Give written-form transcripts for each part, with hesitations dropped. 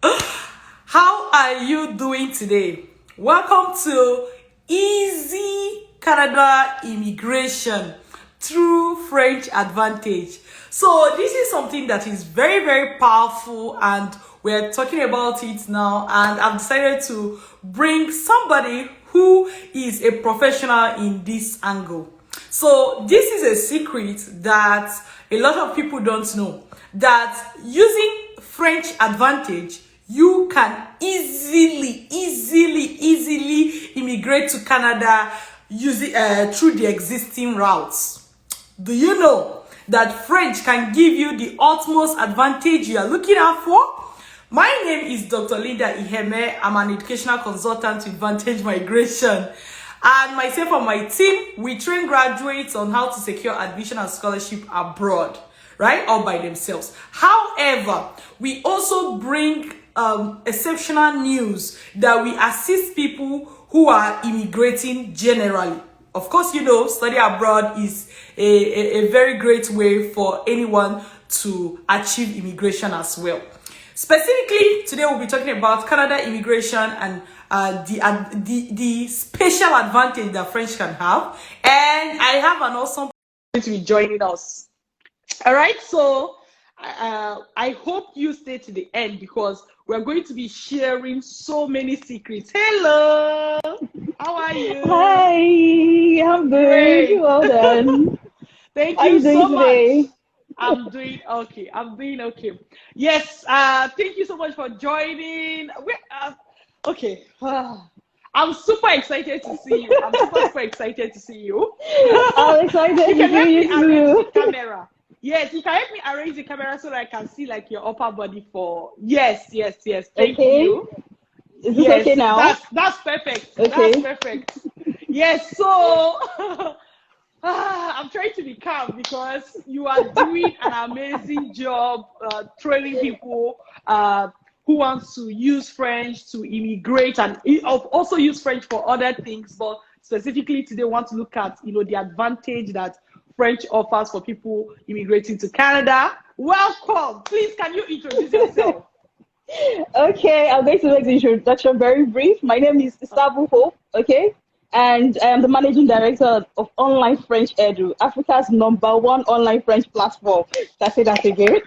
How are you doing today? Welcome to Easy Canada Immigration through French Advantage. So this is something that is very, very powerful, and we're talking about it now, and I've decided to bring somebody who is a professional in this angle. So this is a secret that a lot of people don't know, that using French Advantage, you can easily immigrate to Canada using through the existing routes. Do you know that French can give you the utmost advantage you are looking out for? My name is Dr. Linda Iheme. I'm an educational consultant with Vantage Migration. And myself and my team, we train graduates on how to secure admission and scholarship abroad, right? All by themselves. However, we also bring exceptional news that we assist people who are immigrating generally. Of course, you know, study abroad is a very great way for anyone to achieve immigration as well. Specifically, today we'll be talking about Canada immigration and the special advantage that French can have. And I have an awesome person to be joining us. All right, so I hope you stay to the end because we're going to be sharing so many secrets. Hello, how are you? Hi, I'm good. Well done. Thank How you you doing so today? much. I'm doing okay. Yes, thank you so much for joining. Okay. I'm super excited to see you. I'm super excited to see you. I'm excited You to can help see me you arrange the too. camera. Yes, you can help me arrange the camera so that I can see like your upper body for. Yes. Thank Okay. you. Is this Yes, okay now? that's perfect. Okay. That's perfect. Yes, so I'm trying to be calm because you are doing an amazing job training people who want to use French to immigrate and also use French for other things. But specifically today, want to look at the advantage that French offers for people immigrating to Canada. Welcome. Please, can you introduce yourself? Okay, I'm going to make the introduction very brief. My name is Isabu Hope, okay? And I am the managing director of Online French Edu, Africa's #1 online French platform. Can I say that again?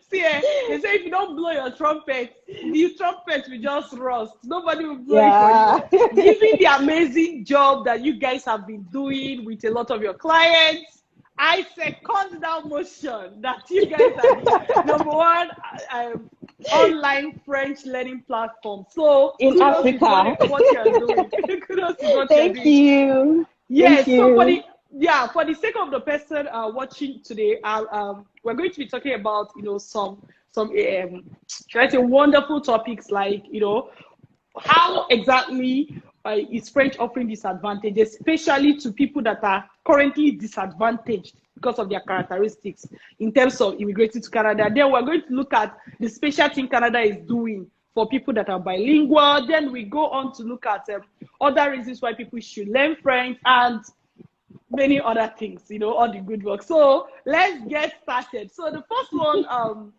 See, they say if you don't blow your trumpet, the trumpet will just rust. Nobody will blow Yeah. it for you. Given the amazing job that you guys have been doing with a lot of your clients, I second that motion that you guys are the #1 online French learning platform. So In kudos to Africa. what you're doing. Kudos to what you're Thank doing. you. Yes, Thank so you. for the sake of the person watching today, we're going to be talking about some should I say wonderful topics like how exactly is French offering disadvantage, especially to people that are currently disadvantaged because of their characteristics in terms of immigrating to Canada. Then we're going to look at the special thing Canada is doing for people that are bilingual. Then we go on to look at other reasons why people should learn French and many other things, all the good work. So let's get started. So the first one,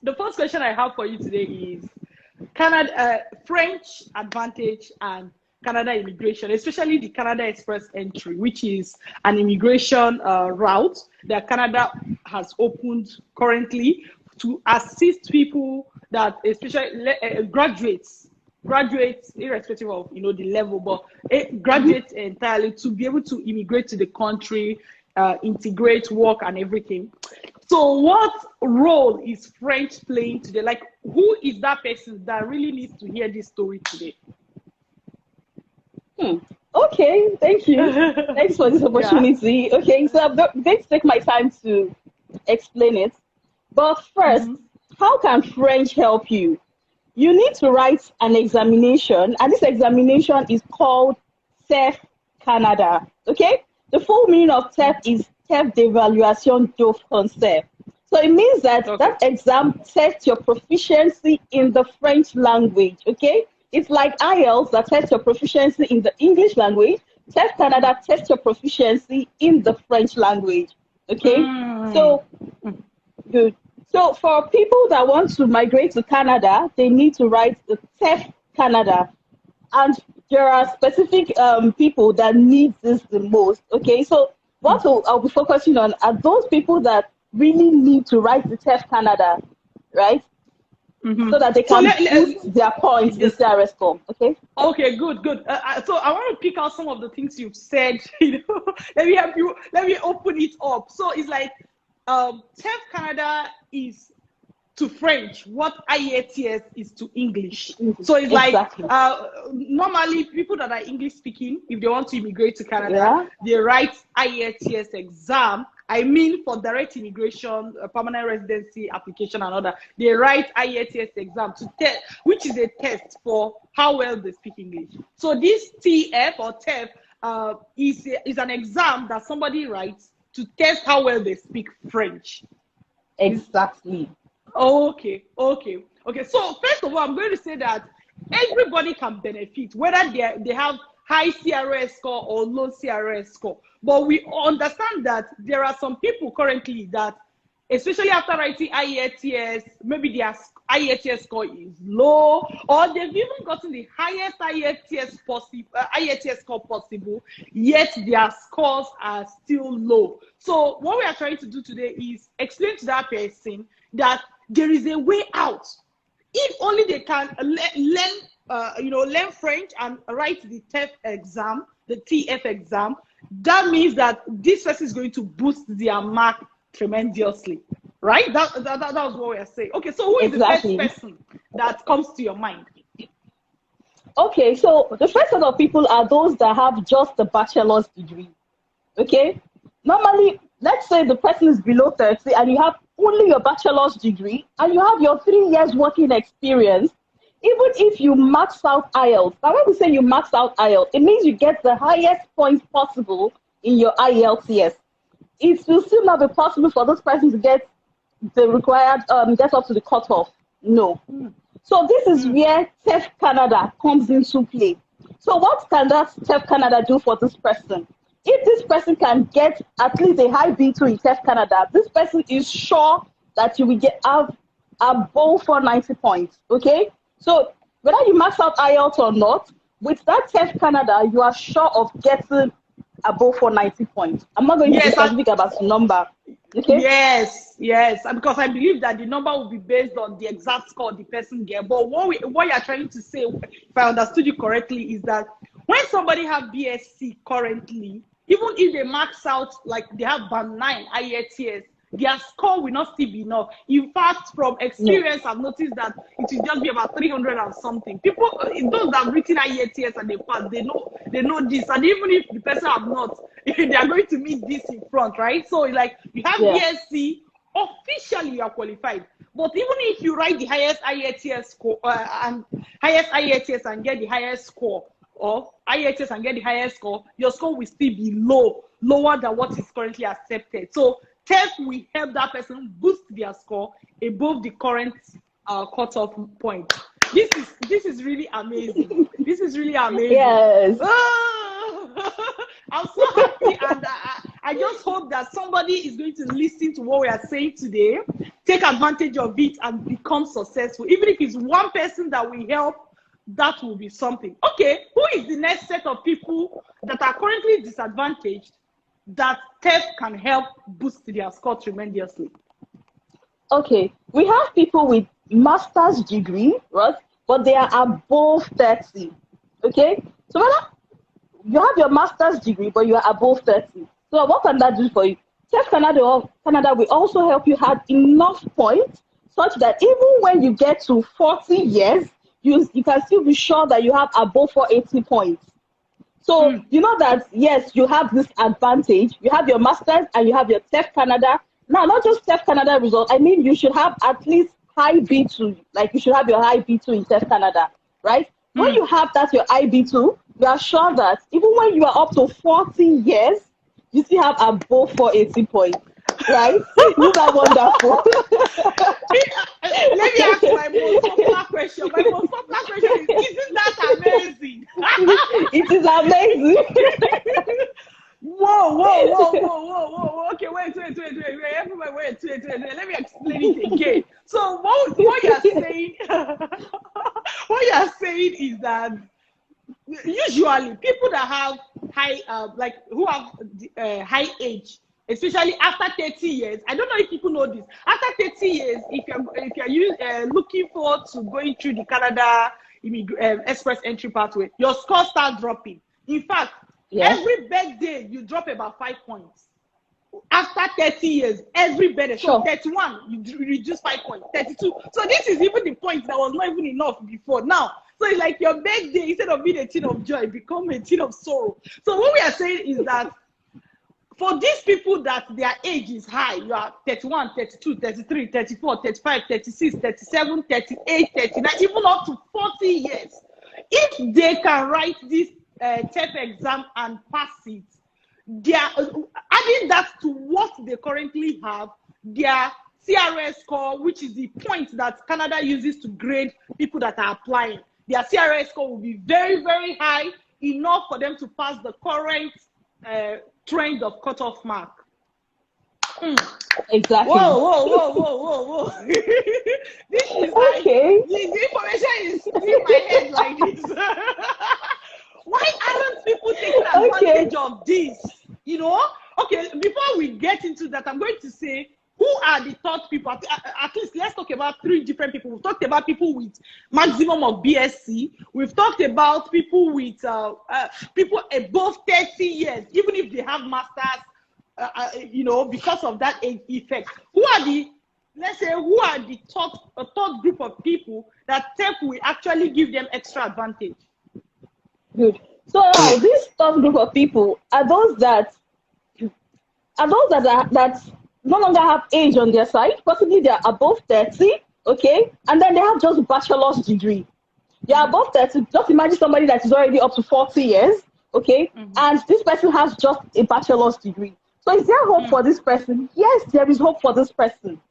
the first question I have for you today is Canada, French advantage and Canada immigration, especially the Canada Express entry, which is an immigration route that Canada has opened currently to assist people that, especially graduates, irrespective of the level, but graduates entirely, to be able to immigrate to the country, integrate, work, and everything. So what role is French playing today? Like, who is that person that really needs to hear this story today? Okay, thank you. Thanks for this opportunity. Yeah. Okay, so I'm going to take my time to explain it. But first, how can French help you? You need to write an examination, and this examination is called TEF Canada. Okay? The full meaning of TEF is TEF d'évaluation du français. So it means that that exam tests your proficiency in the French language. Okay? It's like IELTS that tests your proficiency in the English language. TEF Canada tests your proficiency in the French language. Okay? So good. So for people that want to migrate to Canada, they need to write the TEF Canada. And there are specific people that need this the most. Okay, so what I'll be focusing on are those people that really need to write the TEF Canada, right? So that they can boost their points in CRS form. Okay. Okay, good. So I want to pick out some of the things you've said. Let me help you. Let me open it up. So it's like TEF Canada is to French what IELTS is to English. So it's exactly. Like normally people that are English speaking, if they want to immigrate to Canada, they write IELTS exam. I mean, for direct immigration, permanent residency application and other, they write IELTS exam to test, which is a test for how well they speak English. So this TF or TEF is an exam that somebody writes to test how well they speak French. Exactly. Okay. So first of all, I'm going to say that everybody can benefit, whether they have high CRS score or low CRS score. But we understand that there are some people currently that, especially after writing IELTS, maybe their IELTS score is low, or they've even gotten the highest IELTS score possible, yet their scores are still low. So what we are trying to do today is explain to that person that there is a way out. If only they can learn French and write the TEF exam, the TF exam, that means that this person is going to boost their mark tremendously, right? That was what we are saying. Okay, so who is the first person that comes to your mind? Okay, so the first set of people are those that have just a bachelor's degree. Okay, normally, let's say the person is below 30 and you have only your bachelor's degree and you have your 3 years working experience. Even if you max out IELTS, now when we say you max out IELTS, it means you get the highest points possible in your IELTS. It will still not be possible for those persons to get the required, get up to the cutoff. No. So this is where TEF Canada comes into play. So what can that TEF Canada do for this person? If this person can get at least a high B2 in TEF Canada, this person is sure that you will have above 490 points, okay? So whether you max out IELTS or not, with that TEF Canada, you are sure of getting above 490 points. I'm not going to be specific about the number. Okay? Yes, because I believe that the number will be based on the exact score the person gets. But what you're trying to say, if I understood you correctly, is that when somebody have BSc currently, even if they max out, like they have band 9 IELTS, their score will not still be enough. In fact, from experience, I've noticed that it will just be about 300 and something. People, those that have written IELTS and they pass, they know this. And even if the person have not, they are going to meet this in front, right? So, like, you have BSc, officially you are qualified. But even if you write the highest IELTS score and get the highest score, or IELTS and get the highest score, your score will still be lower than what is currently accepted. So TEF will help that person boost their score above the current cutoff point. This is really amazing. This is really amazing. Yes. I'm so happy, and I just hope that somebody is going to listen to what we are saying today, take advantage of it, and become successful. Even if it's one person that we help, that will be something. Okay, who is the next set of people that are currently disadvantaged that TEF can help boost their score tremendously? Okay, we have people with master's degree, right? But they are above 30. Okay, so whether you have your master's degree, but you are above 30. So what can that do for you? TEF Canada will also help you have enough points such that even when you get to 40 years, you can still be sure that you have above 480 points. So you know that, yes, you have this advantage. You have your master's and you have your TEF Canada. Now, not just TEF Canada result. I mean, you should have at least high B2. Like, you should have your high B2 in TEF Canada, right? When you have that, your IB2, you are sure that even when you are up to 40 years, you still have above 480 points, right? Isn't that wonderful? Let me ask my most popular question. My most popular question is, isn't that amazing? It is amazing. Whoa. Okay, wait. Everybody, wait. let me explain it again. So what you are saying, what you are saying is that usually people that have high, like who have high age, especially after 30 years. I don't know if people know this. After 30 years, if you're looking forward to going through the Canada express entry pathway, your score starts dropping. In fact, every birthday you drop about 5 points. After 30 years, every birthday. So 31, you reduce 5 points. 32. So this is even the point that was not even enough before. Now, so it's like your birthday, instead of being a thing of joy, become a thing of sorrow. So what we are saying is that for these people that their age is high, you are 31, 32, 33, 34, 35, 36, 37, 38, 39, even up to 40 years. If they can write this TEP exam and pass it, they are adding that to what they currently have, their CRS score, which is the point that Canada uses to grade people that are applying. Their CRS score will be very, very high, enough for them to pass the current trend of cutoff mark. Exactly. Whoa. This is okay. Like, the information is in my head like this. Why aren't people taking advantage of this? You know? Okay, before we get into that, I'm going to say, who are the third people? At least let's talk about 3 different people. We've talked about people with maximum of BSc. We've talked about people with people above 30 years, even if they have masters, you know, because of that age effect. Who are the, let's say, who are the third group of people that TEP will actually give them extra advantage? Good. So this third group of people are those that no longer have age on their side. Possibly they are above 30, okay, and then they have just a bachelor's degree. They are above 30. Just imagine somebody that is already up to 40 years, okay, and this person has just a bachelor's degree. So is there hope for this person? Yes, there is hope for this person,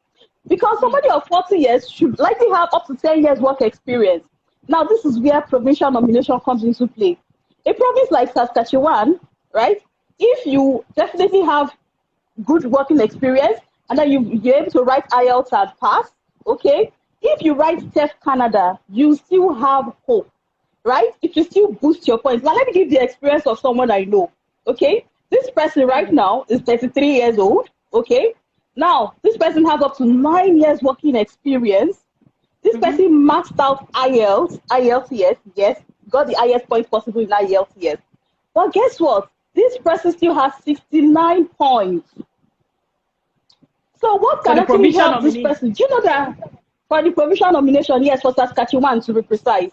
because somebody of 40 years should likely have up to 10 years work experience. Now this is where provincial nomination comes into play. A province like Saskatchewan, right? If you definitely have good working experience, and then you're able to write IELTS and pass, okay? If you write TEF Canada, you still have hope, right? It will still boost your points. Now, let me give the experience of someone I know, okay? This person right now is 33 years old, okay? Now, this person has up to 9 years working experience. This person maxed out IELTS, yes, got the highest points possible in IELTS, yes. But guess what? This person still has 69 points. So what can actually help this person? Do you know that for the provincial nomination, yes, for Saskatchewan to be precise.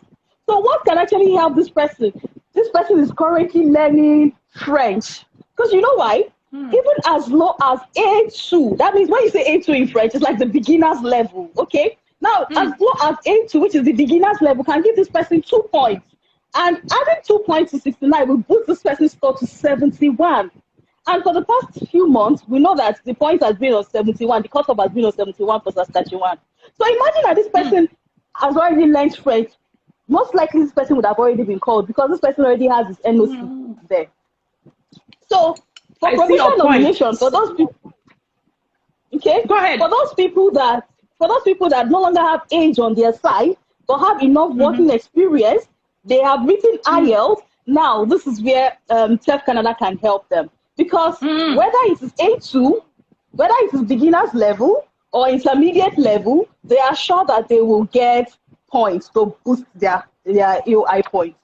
So what can actually help this person? This person is currently learning French. Because you know why? Even as low as A2, that means when you say A2 in French, it's like the beginner's level, okay? Now, as low as A2, which is the beginner's level, can give this person 2 points. And adding 2 points to 69 will boost this person's score to 71. And for the past few months, we know that the point has been on 71, the cutoff has been on 71 for Saskatchewan. So imagine that this person has already learned French. Most likely this person would have already been called because this person already has his NOC there. So for provincial nomination, for those people, okay, go ahead. For those people that no longer have age on their side but have enough working experience, they have written IELTS. Now this is where TEF Canada can help them. Because whether it is A2, whether it is beginner's level or intermediate level, they are sure that they will get points to boost their EOI points.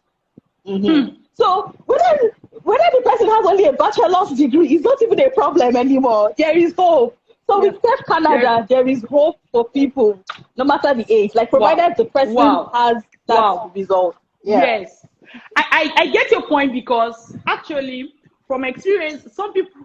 So whether the person has only a bachelor's degree is not even a problem anymore. There is hope. So with TEF Canada, there is hope for people, no matter the age. Like provided the person has that result. Yeah. Yes, I get your point, because actually, from experience, some people,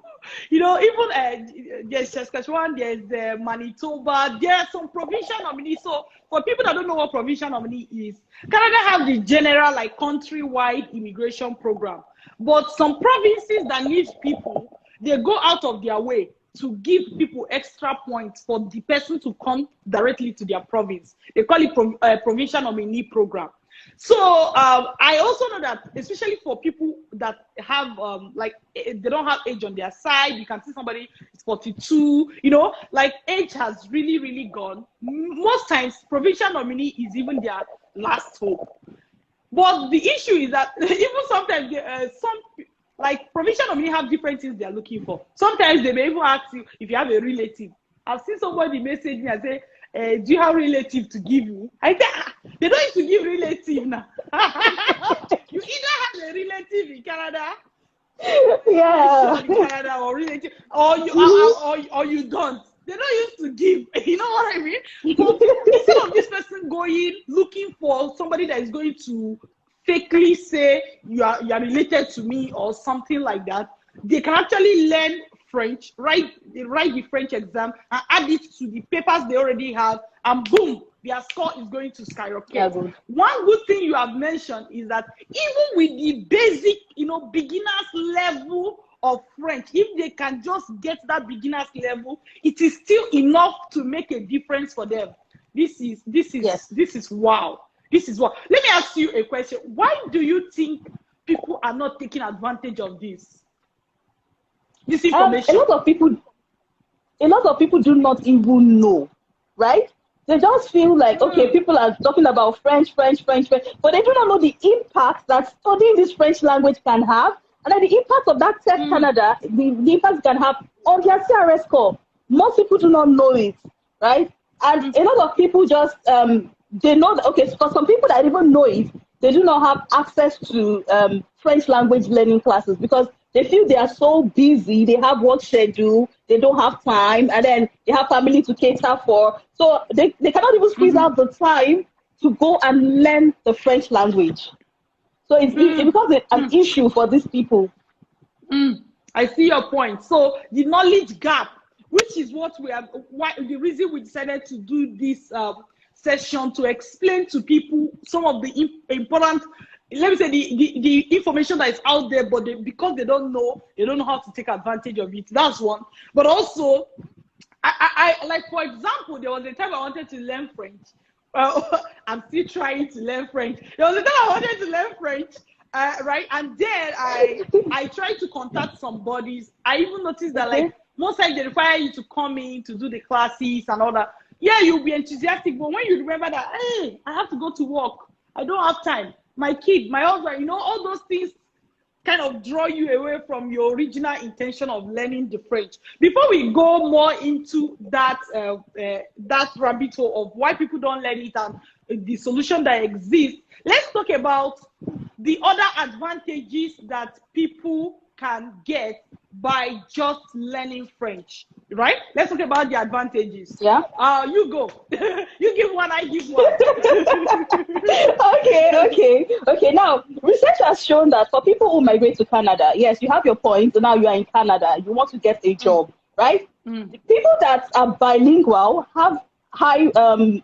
you know, even there's Saskatchewan, there's Manitoba, there are some provincial nominees. So for people that don't know what provincial nominee is, Canada have the general, like, countrywide immigration program. But some provinces that need people, they go out of their way to give people extra points for the person to come directly to their province. They call it provincial nominee program. So I also know that, especially for people that have like they don't have age on their side, you can see somebody is 42, you know, like age has really, really gone. Most times, provincial nominee is even their last hope. But the issue is that even sometimes some like provincial nominee have different things they are looking for. Sometimes they may even ask you if you have a relative. I've seen somebody message me and say, do you have relative to give you? I say, they don't need to give relative now. You either have a relative in Canada, Yeah. in Canada, or relative, or you don't. They don't used to give. You know what I mean? But instead of this person going looking for somebody that is going to fakely say you are related to me or something like that, they can actually learn French, write the French exam, and add it to the papers they already have, and boom, their score is going to skyrocket. Yeah, one good thing you have mentioned is that even with the basic, you know, beginners level of French, if they can just get that beginners level, it is still enough to make a difference for them. This is wow. This is what. Let me ask you a question. Why do you think people are not taking advantage of this information? A lot of people do not even know, right? They just feel like, okay, people are talking about French, but they do not know the impact that studying this French language can have, and then the impact of that test Canada, the impact it can have on their CRS score. Most people do not know it, right? And a lot of people just they know that, okay, for some people that even know it, they do not have access to French language learning classes because they feel they are so busy, they have work schedule, they don't have time, and then they have family to cater for. So they cannot even squeeze out the time to go and learn the French language. So it becomes an issue for these people. I see your point. So the knowledge gap, which is what we have, the reason we decided to do this session, to explain to people some of the important, let me say, the information that is out there, but because they don't know how to take advantage of it. That's one. But also, I like, for example, there was a time I wanted to learn French. I'm still trying to learn French. There was a time I wanted to learn French, right? And then I tried to contact some bodies. I even noticed that, like, most times they require you to come in to do the classes and all that. Yeah, you'll be enthusiastic, but when you remember that, hey, I have to go to work, I don't have time. My kid, my husband, you know, all those things kind of draw you away from your original intention of learning the French. Before we go more into that that rabbit hole of why people don't learn it and the solution that exists, let's talk about the other advantages that people can get by just learning French, right? Let's talk about the advantages. Yeah. You go. You give one, I give one. Okay. Now, research has shown that for people who migrate to Canada, yes, you have your point. Now you are in Canada. You want to get a job, right? The people that are bilingual have high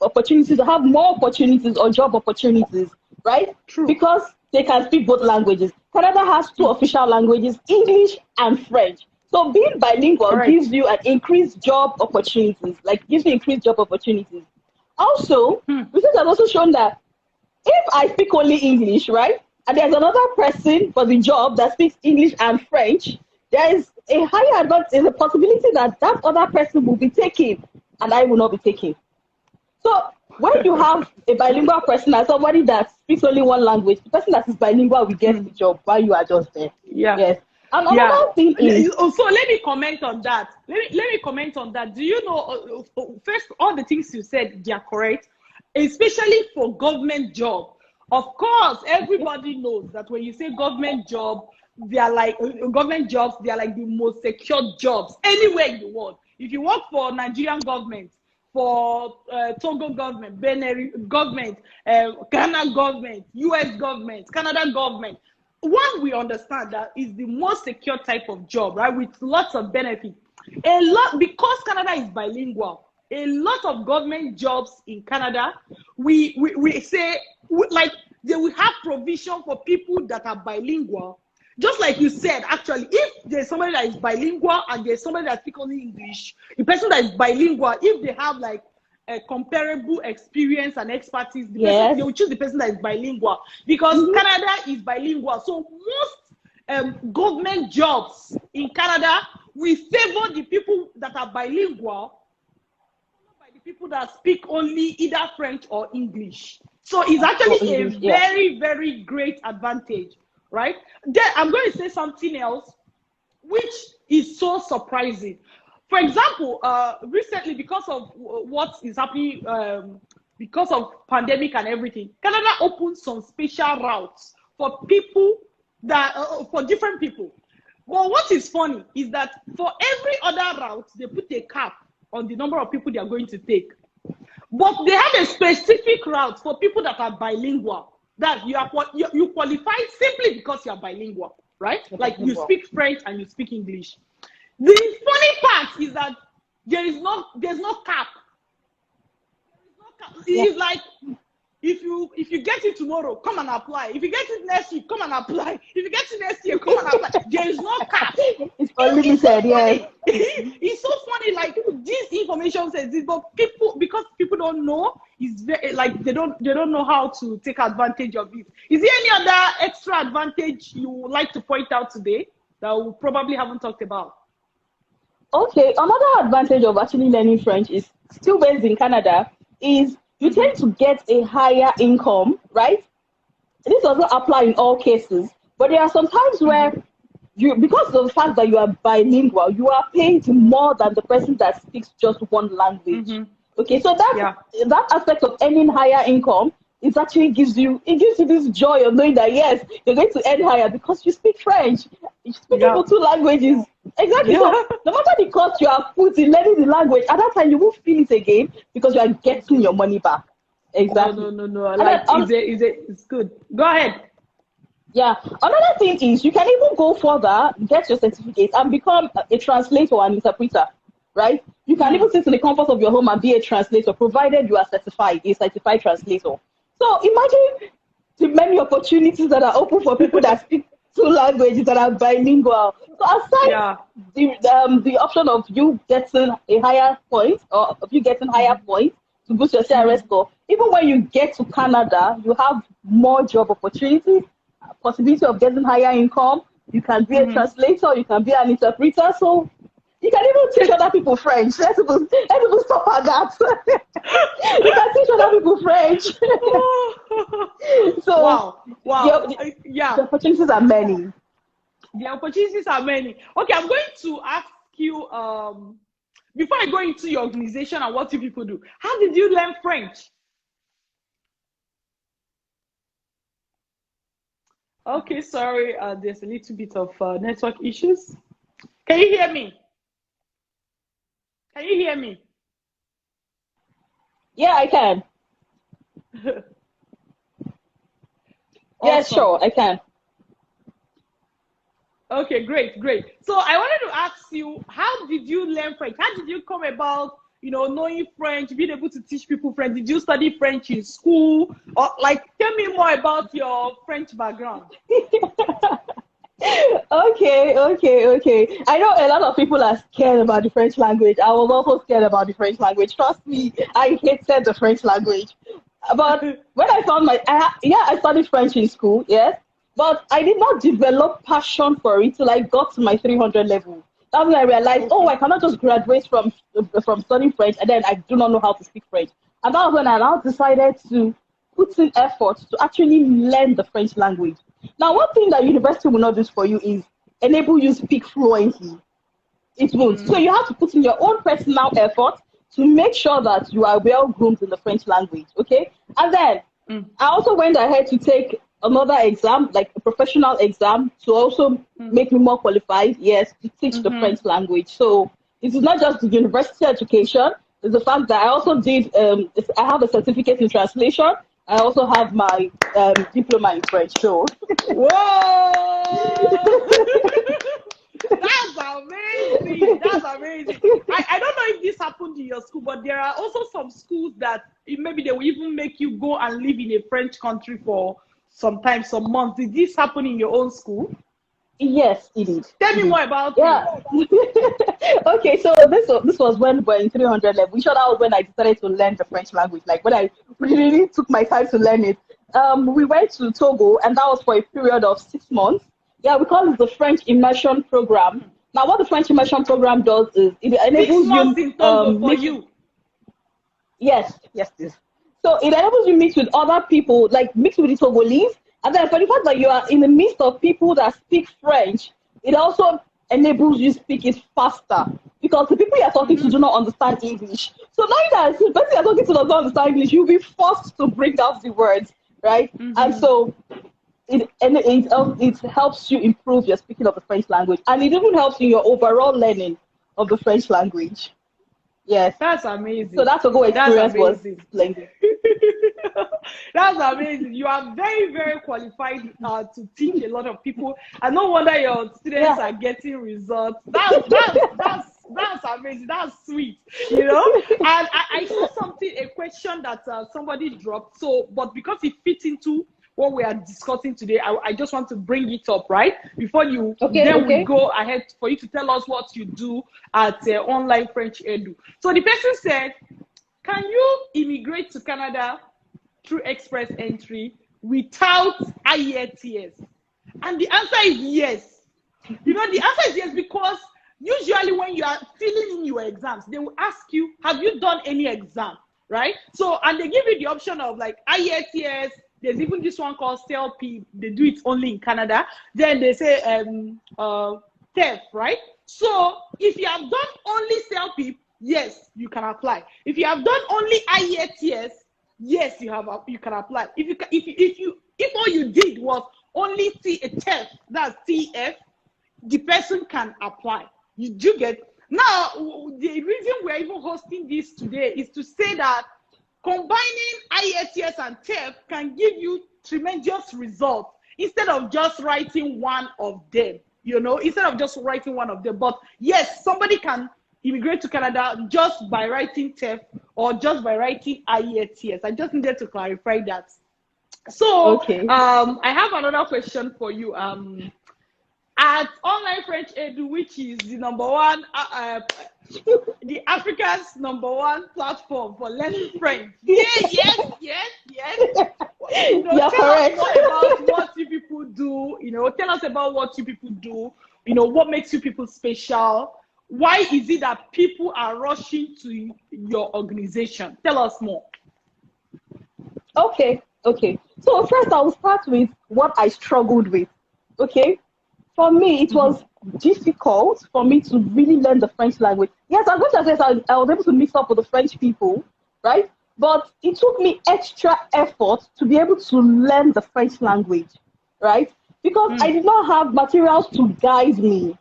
opportunities, have more opportunities or job opportunities, right? True. Because they can speak both languages. Canada has two official languages, English and French. So being bilingual gives you an increased job opportunities, Also, research has also shown that if I speak only English, right, and there's another person for the job that speaks English and French, there is a higher advantage, there's a possibility that that other person will be taken and I will not be taken. So when you have a bilingual person and somebody that speaks only one language, the person that is bilingual will get the job while you are just there. Yeah. Yes. And another thing is... So let me comment on that. Let me comment on that. Do you know, first, all the things you said, they are correct, especially for government job. Of course, everybody knows that when you say government job, they are like, government jobs, they are like the most secure jobs anywhere in the world. If you work for Nigerian government, for Togo government, Benin government, Ghana government, US government, Canada government, one, we understand that is the most secure type of job, right? With lots of benefits. Because Canada is bilingual, a lot of government jobs in Canada, we say, like, they will have provision for people that are bilingual. Just like you said, actually, if there's somebody that is bilingual and there's somebody that speaks only English, the person that is bilingual, if they have like a comparable experience and expertise, Yes. they will choose the person that is bilingual, because Canada is bilingual. So most government jobs in Canada will favor the people that are bilingual by the people that speak only either French or English. So it's actually a very, very great advantage, right? Then I'm going to say something else, which is so surprising. For example, recently, because of what is happening, because of pandemic and everything, Canada opened some special routes for people that, for different people. Well, what is funny is that for every other route, they put a cap on the number of people they are going to take. But they have a specific route for people that are bilingual, that you qualify simply because you are bilingual, right? Like you speak French and you speak English. The funny part is that there's no cap. There's no cap. It's like if you get it tomorrow, come and apply. If you get it next week, come and apply. If you get it next year, come and apply. There is no cap. It's unlimited, yes. It's so funny. Like this information says this, but because people don't know, it's very, like they don't know how to take advantage of it. Is there any other extra advantage you would like to point out today that we probably haven't talked about? Okay, another advantage of actually learning French is still based in Canada is you tend to get a higher income, right? This does not apply in all cases, but there are some times where because of the fact that you are bilingual, you are paid more than the person that speaks just one language. Okay, so that aspect of earning higher income is actually gives you this joy of knowing that yes, you're going to earn higher because you speak French. You speak two languages. Exactly. So no matter the cost you have put in learning the language, at that time you won't feel it again because you are getting your money back. Exactly. No. Like it's good. Go ahead. Yeah. Another thing is you can even go further, get your certificate, and become a translator and interpreter. Right? You can even sit in the comfort of your home and be a translator, provided you are a certified translator. So imagine the many opportunities that are open for people that speak two languages that are bilingual. So aside the option of you getting a higher point or of you getting higher points to boost your CRS score, even when you get to Canada, you have more job opportunities, possibility of getting higher income. You can be a translator, you can be an interpreter. So you can even teach other people French. Let's stop at that. You can teach other people French. So wow. The opportunities are many. The opportunities are many. Okay, I'm going to ask you, before I go into your organization and what you people do, how did you learn French? Okay, sorry, there's a little bit of network issues. Can you hear me? Can you hear me? Yeah, I can. Yeah, sure, I can. Okay, great. So I wanted to ask you, how did you learn French? How did you come about, knowing French, being able to teach people French? Did you study French in school? Or tell me more about your French background. Okay. I know a lot of people are scared about the French language. I was also scared about the French language. Trust me, I hated the French language. But when I found I studied French in school, yes, but I did not develop passion for it till I got to my 300 level. That's when I realized, I cannot just graduate from studying French and then I do not know how to speak French. And that was when I now decided to put in effort to actually learn the French language. Now, one thing that university will not do for you is enable you to speak fluently. It won't. So you have to put in your own personal effort to make sure that you are well groomed in the French language, okay? And then I also went ahead to take another exam, like a professional exam, to also make me more qualified, yes, to teach the French language. So it is not just the university education, it's the fact that I also did, I have a certificate in translation. I also have my diploma in French, so. Whoa! That's amazing. I don't know if this happened in your school, but there are also some schools that maybe they will even make you go and live in a French country for some months. Did this happen in your own school? Yes, it did. Tell me more about it. Okay, so this was when we were in 300 level. We sure that was when I decided to learn the French language. Like when I really took my time to learn it. We went to Togo, and that was for a period of 6 months. Yeah, we call it the French Immersion program. Now, what the French Immersion program does is it enables 6 months you in Togo for you. Yes, yes, yes. So it enables you mix with other people, like mix with the Togolese, and then for the fact that you are in the midst of people that speak French, it also enables you speak it faster because the people you're talking to do not understand English. So knowing that the person you're talking to does not understand English, you'll be forced to bring out the words, right? And so it helps you improve your speaking of the French language, and it even helps in your overall learning of the French language. Yes. That's amazing. So that's a good experience was splendid. That's amazing. You are very, very qualified to teach a lot of people. And no wonder your students are getting results. That's amazing. That's sweet. You know? And I saw a question that somebody dropped. So, but because it fits into what we are discussing today, I just want to bring it up, right? Before you, we go ahead for you to tell us what you do at Online French Edu. So the person said, can you immigrate to Canada through express entry without IELTS? And the answer is yes. You know, the answer is yes because usually when you are filling in your exams, they will ask you, have you done any exam, right? So, and they give you the option of like IELTS. There's even this one called CLP. They do it only in Canada. Then they say TEF, right? So if you have done only CLP, yes, you can apply. If you have done only IELTS, yes, you can apply. If all you did was only TEF, that's TF, the person can apply. You do get. Now, the reason we're even hosting this today is to say that combining IELTS and TEF can give you tremendous results instead of just writing one of them, you know, instead of just writing one of them. But yes, somebody can immigrate to Canada just by writing TEF or just by writing IELTS. I just needed to clarify that. So I have another question for you. At Online French Edu, which is the number one, the Africa's number one platform for learning French. Yes. You know, tell us more about what you people do. You know, tell us about what you people do. You know, what makes you people special. Why is it that people are rushing to your organization? Tell us more. Okay. So first, I will start with what I struggled with. Okay. For me, it was difficult for me to really learn the French language. Yes, as much as I was able to mix up with the French people, right? But it took me extra effort to be able to learn the French language, right? Because I did not have materials to guide me.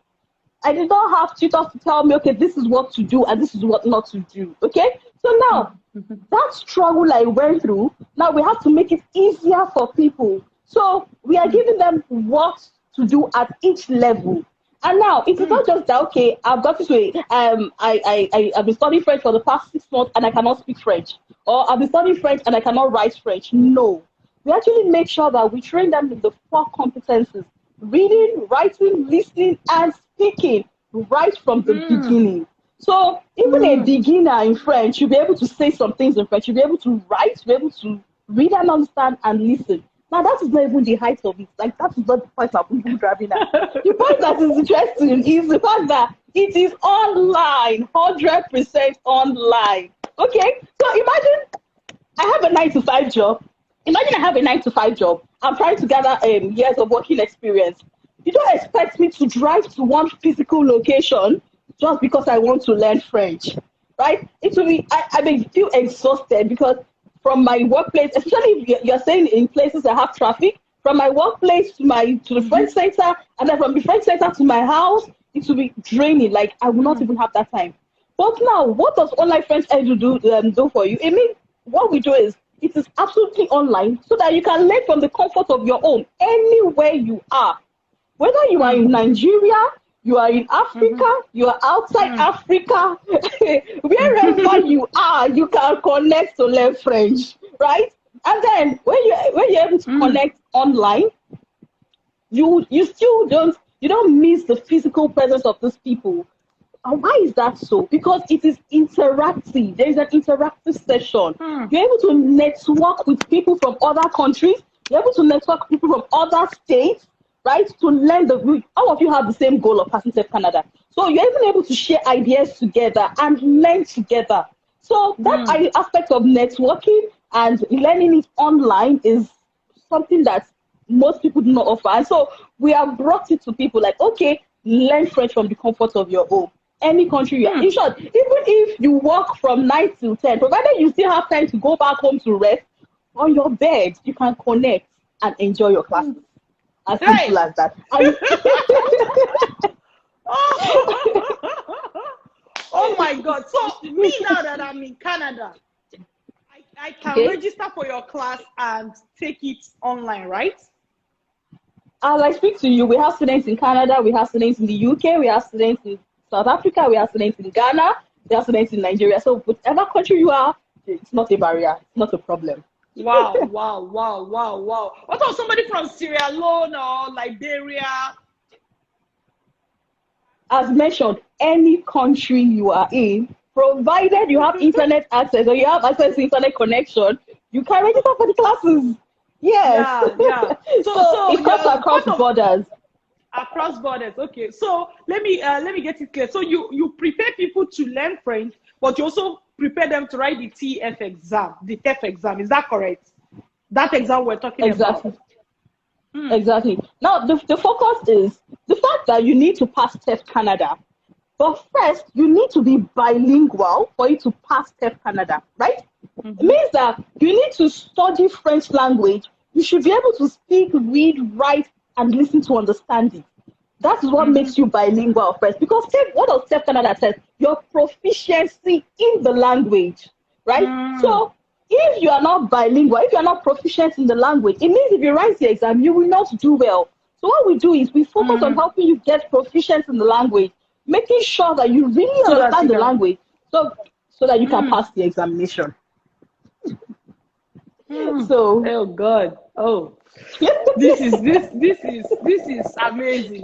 I did not have tutors to tell me, okay, this is what to do and this is what not to do, okay? So now, that struggle I went through, now we have to make it easier for people. So we are giving them what to do at each level. And now it is not just that, okay, I've got this way, I've been studying French for the past 6 months and I cannot speak French, or I've been studying French and I cannot write French. No, we actually make sure that we train them with the 4 competences: reading, writing, listening, and speaking right from the beginning. So even a beginner in French, you'll be able to say some things in French, you'll be able to write, you'll be able to read and understand and listen. Now, that is not even the height of it. Like, that is not the point I'm even driving at. The point that is interesting is the fact that it is online, 100% online. Okay? So imagine I have a 9-to-5 job. Imagine I have a 9-to-5 job. I'm trying to gather years of working experience. You don't expect me to drive to one physical location just because I want to learn French, right? It will be, I may feel exhausted because from my workplace, especially if you're saying in places that have traffic, from my workplace to the French center, and then from the French center to my house, it will be draining. Like, I will not even have that time. But now, what does Online French Edu do for you? I mean, what we do is, it is absolutely online so that you can learn from the comfort of your home, anywhere you are. Whether you are in Nigeria, you are in Africa, you are outside Africa, wherever you are, you can connect to learn French, right? And then when you're able to connect online, you still don't miss the physical presence of these people. Why is that so? Because it is interactive. There is an interactive session. You're able to network with people from other countries. You're able to network with people from other states, right? To learn all of you have the same goal of passing TEF Canada. So you're even able to share ideas together and learn together. So that aspect of networking and learning it online is something that most people do not offer. And so we have brought it to people like, okay, learn French from the comfort of your home. Any country you are. In short, even if you work from 9 to 10, provided you still have time to go back home to rest, on your bed, you can connect and enjoy your classes. As simple as that. Oh my God. So me, now that I'm in Canada, I can register for your class and take it online, right? As I speak to you, we have students in Canada, we have students in the UK, we have students in South Africa, we have students in Ghana, we have students in Nigeria. So whatever country you are, it's not a barrier, it's not a problem. Wow. What about somebody from Sierra Leone or Liberia? As mentioned, any country you are in, provided you have internet access or you have access to internet connection, you can register for the classes. Yes. Yeah. So it cuts across borders. Across borders, okay. So let me get it clear. So you prepare people to learn French, but you also prepare them to write the TEF exam, the TEF exam. Is that correct? That exam we're talking about. Exactly. Now the focus is the fact that you need to pass TEF Canada. But first, you need to be bilingual for you to pass TEF Canada, right? It means that you need to study French language. You should be able to speak, read, write, and listen to understand it. That is what makes you bilingual first. Because what does TEF Canada says? Your proficiency in the language, right? So if you are not bilingual, if you are not proficient in the language, it means if you write the exam, you will not do well. So what we do is we focus on helping you get proficient in the language, making sure that you really understand the language, so that you can pass the examination. So, oh God, this is amazing.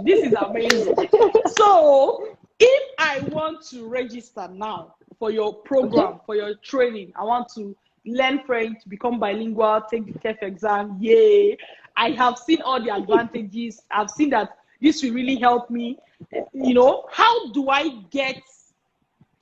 This is amazing. So, if I want to register now for your program, for your training, I want to learn French, become bilingual, take the TEF exam. Yay! I have seen all the advantages. I've seen that this will really help me. You know, how do I get in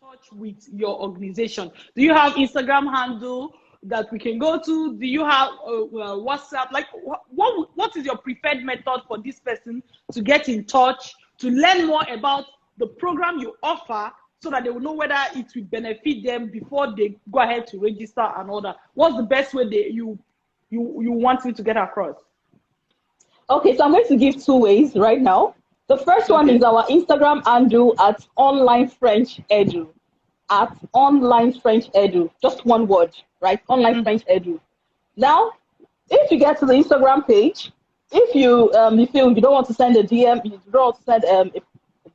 touch with your organization? Do you have Instagram handle that we can go to? Do you have WhatsApp? Like, what is your preferred method for this person to get in touch, to learn more about the program you offer, so that they will know whether it will benefit them before they go ahead to register and order? What's the best way you want me to get across? Okay, so I'm going to give 2 ways right now. The first one is our Instagram handle at Online French Edu. At Online French Edu. Just one word, right? Online French Edu. Now, if you get to the Instagram page, if you feel you don't want to send a DM, you don't want to send a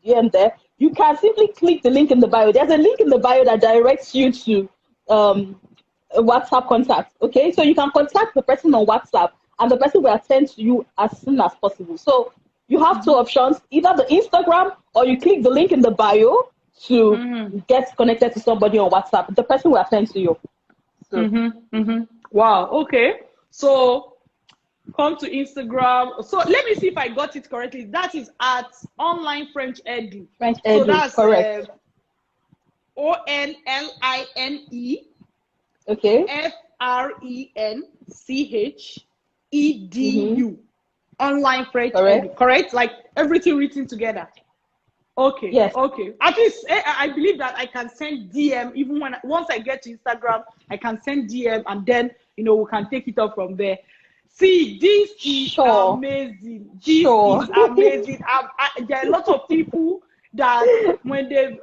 DM there, you can simply click the link in the bio. There's a link in the bio that directs you to a WhatsApp contact. Okay, so you can contact the person on WhatsApp, and the person will attend to you as soon as possible. So you have 2 options: either the Instagram, or you click the link in the bio to get connected to somebody on WhatsApp. The person will attend to you. So. Wow. Okay. So come to Instagram. So let me see if I got it correctly. That is at Online French Edu. French Edu, so that's correct. ONLINE. Okay. FRENCHEDU. Online French Edu. Correct? Like everything written together. Okay. Yes. Okay. At least I believe that I can send DM even once I get to Instagram. I can send DM, and then we can take it up from there. See, this is amazing. This is amazing. There are a lot of people that when they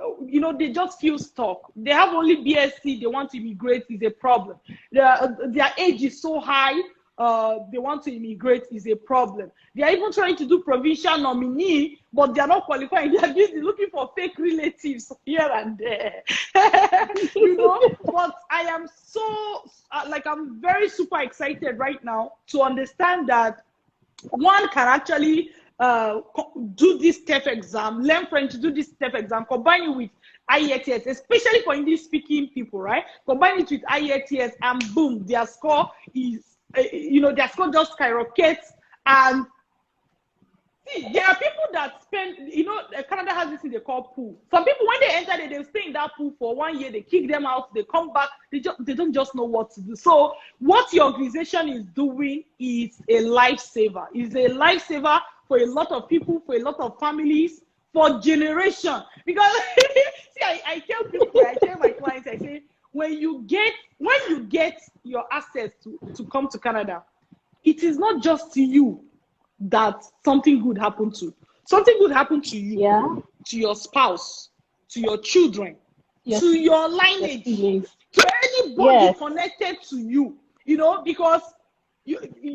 just feel stuck. They have only BSc. They want to immigrate is a problem. Their age is so high. They want to immigrate is a problem. They are even trying to do provincial nominee, but they are not qualifying. They are busy looking for fake relatives here and there. But I am so I'm very super excited right now to understand that one can actually do this TEF exam, learn French, do this TEF exam, combine it with IELTS, especially for English speaking people, right? Combine it with IELTS, and boom, their score is, their score just skyrockets. And see, there are people that spend, Canada has this thing they call pool. Some people, when they enter, they stay in that pool for 1 year, they kick them out, they come back, they don't just know what to do. So what your organization is doing is a lifesaver. It's a lifesaver for a lot of people, for a lot of families, for generation. Because see, I tell people, I tell my clients, I say, when you get your access to come to Canada, it is not just to you that something good happened to. Something good happened to you, to your spouse, to your children, to your lineage, to anybody connected to you, because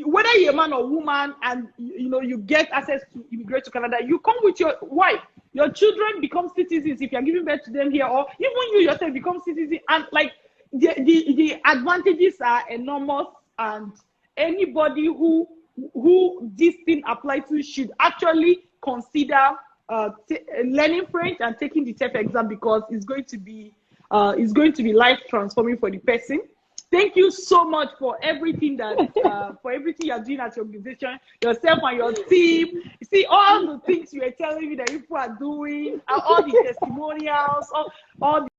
whether you're a man or woman and you get access to immigrate to Canada, you come with your wife, your children become citizens if you're giving birth to them here, or even you yourself become citizens, and like the advantages are enormous, and anybody who this thing applies to should actually consider learning French and taking the TEF exam, because it's going to be life transforming for the person. Thank you so much for everything for everything you're doing at your organization, yourself and your team. You see all the things you were telling me that people are doing, all the testimonials, all the